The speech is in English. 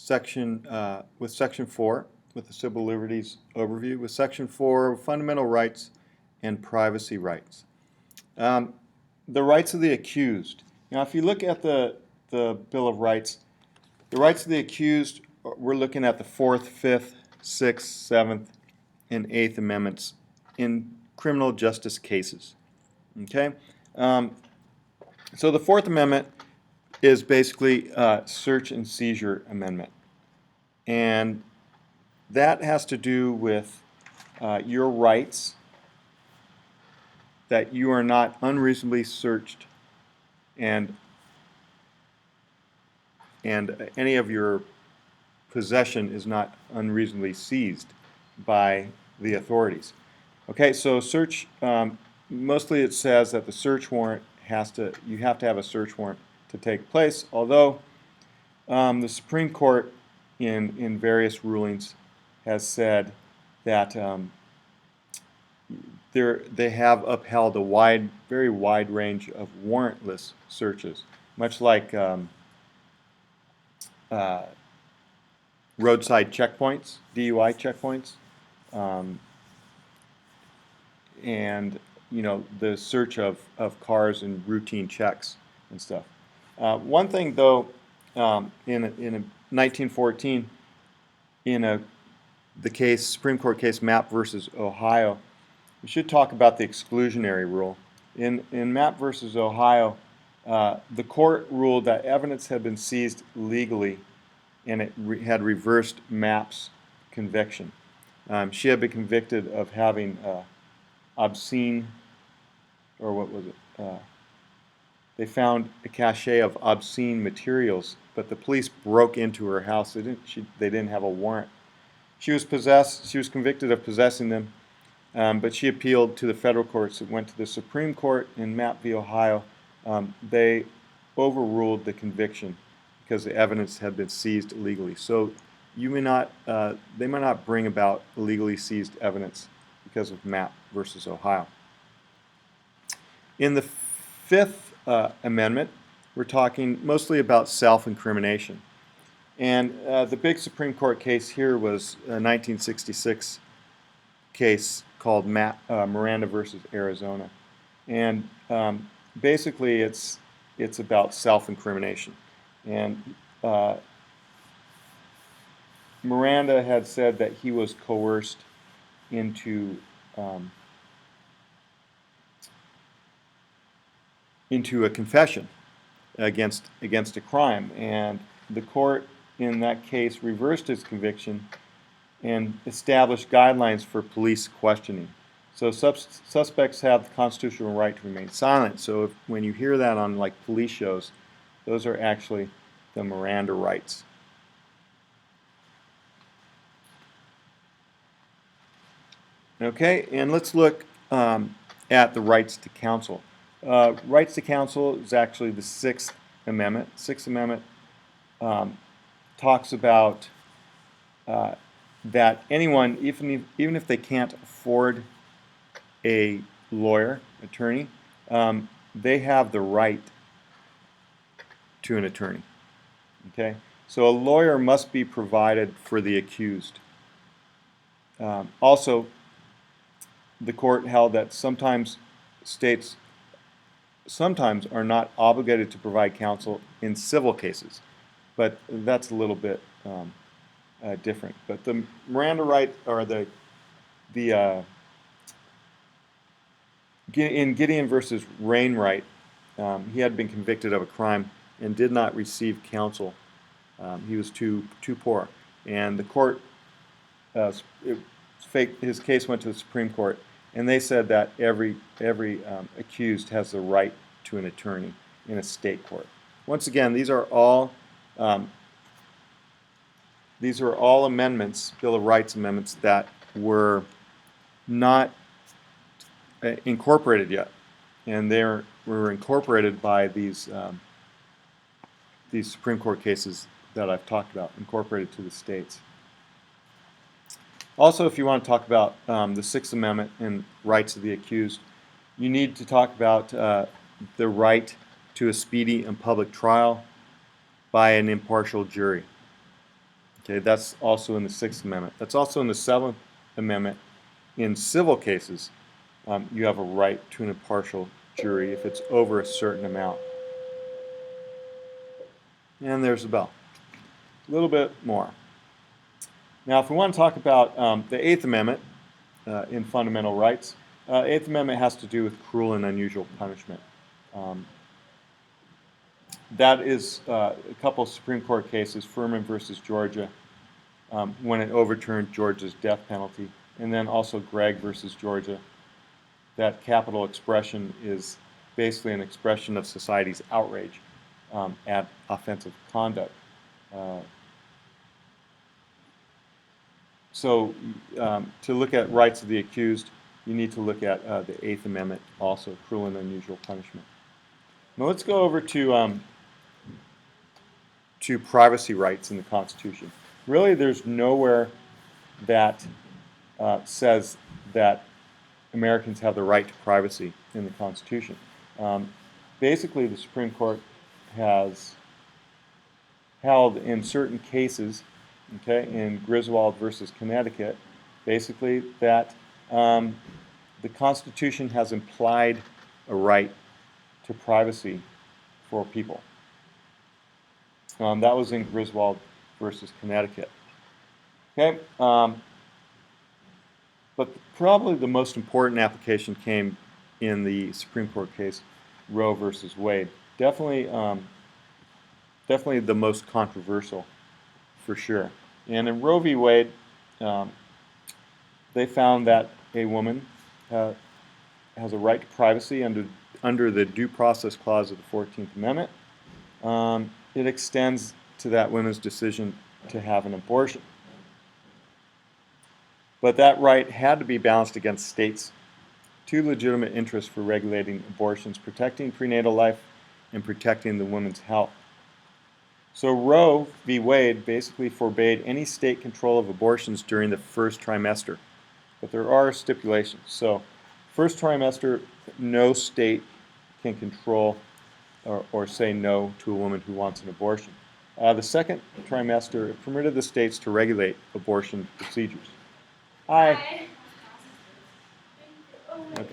Section 4, with the Civil Liberties overview, with Section 4, fundamental rights and privacy rights. The rights of the accused. Now, if you look at the Bill of Rights, the rights of the accused, we're looking at the 4th, 5th, 6th, 7th, and 8th Amendments in criminal justice cases. Okay? So the 4th Amendment is basically a search and seizure amendment. And that has to do with your rights that you are not unreasonably searched and any of your possession is not unreasonably seized by the authorities. Okay, so search, mostly it says that the search warrant you have to have a search warrant to take place, although the Supreme Court in various rulings has said that they have upheld a very wide range of warrantless searches, much like roadside checkpoints, DUI checkpoints, and the search of cars and routine checks and stuff. One thing though, in 1914, in the case Supreme Court case Mapp versus Ohio, we should talk about the exclusionary rule. In Mapp versus Ohio, the court ruled that evidence had been seized legally, and it had reversed Mapp's conviction. She had been convicted of having obscene, or what was it? They found a cache of obscene materials, but the police broke into her house. They didn't have a warrant. She was convicted of possessing them, but she appealed to the federal courts. It went to the Supreme Court in Mapp v. Ohio. They overruled the conviction because the evidence had been seized illegally. So they may not bring about illegally seized evidence because of Mapp versus Ohio. In the 5th Amendment, we're talking mostly about self-incrimination. And the big Supreme Court case here was a 1966 case called Miranda versus Arizona. And basically it's about self-incrimination. And Miranda had said that he was coerced into a confession against a crime, and the court in that case reversed his conviction and established guidelines for police questioning. So suspects have the constitutional right to remain silent. So when you hear that on like police shows, those are actually the Miranda rights. Okay, and let's look at the rights to counsel. Rights to counsel is actually the 6th Amendment. 6th Amendment talks about that anyone, even if they can't afford a lawyer, attorney, they have the right to an attorney. Okay, so a lawyer must be provided for the accused. Also, the court held that sometimes states are not obligated to provide counsel in civil cases, but that's a little bit different. But the Miranda right, or in Gideon versus Wainwright, he had been convicted of a crime and did not receive counsel. He was too poor, and the court, his case went to the Supreme Court, and they said that every accused has the right to an attorney in a state court. Once again, these are all amendments, Bill of Rights amendments, that were not incorporated yet, and they were incorporated by these Supreme Court cases that I've talked about, incorporated to the states. Also, if you want to talk about the 6th Amendment and rights of the accused, you need to talk about the right to a speedy and public trial by an impartial jury. Okay, that's also in the Sixth Amendment. That's also in the Seventh Amendment. In civil cases, you have a right to an impartial jury if it's over a certain amount. And there's the bell. A little bit more. Now, if we want to talk about the Eighth Amendment in fundamental rights, Eighth Amendment has to do with cruel and unusual punishment. That is a couple of Supreme Court cases, Furman versus Georgia, when it overturned Georgia's death penalty, and then also Gregg versus Georgia. That capital expression is basically an expression of society's outrage at offensive conduct. So to look at rights of the accused, you need to look at the Eighth Amendment, also cruel and unusual punishment. Now let's go over to privacy rights in the Constitution. Really, there's nowhere that says that Americans have the right to privacy in the Constitution. Basically, the Supreme Court has held in certain cases, okay, in Griswold versus Connecticut, basically that the Constitution has implied a right to privacy for people. That was in Griswold versus Connecticut. Okay, but probably the most important application came in the Supreme Court case Roe versus Wade. Definitely the most controversial, for sure. And in Roe v. Wade, they found that a woman has a right to privacy under the Due Process Clause of the 14th Amendment. It extends to that woman's decision to have an abortion. But that right had to be balanced against states' two legitimate interests for regulating abortions, protecting prenatal life and protecting the woman's health. So Roe v. Wade basically forbade any state control of abortions during the first trimester. But there are stipulations. So first trimester, no state can control or say no to a woman who wants an abortion. The second trimester, it permitted the states to regulate abortion procedures. Hi.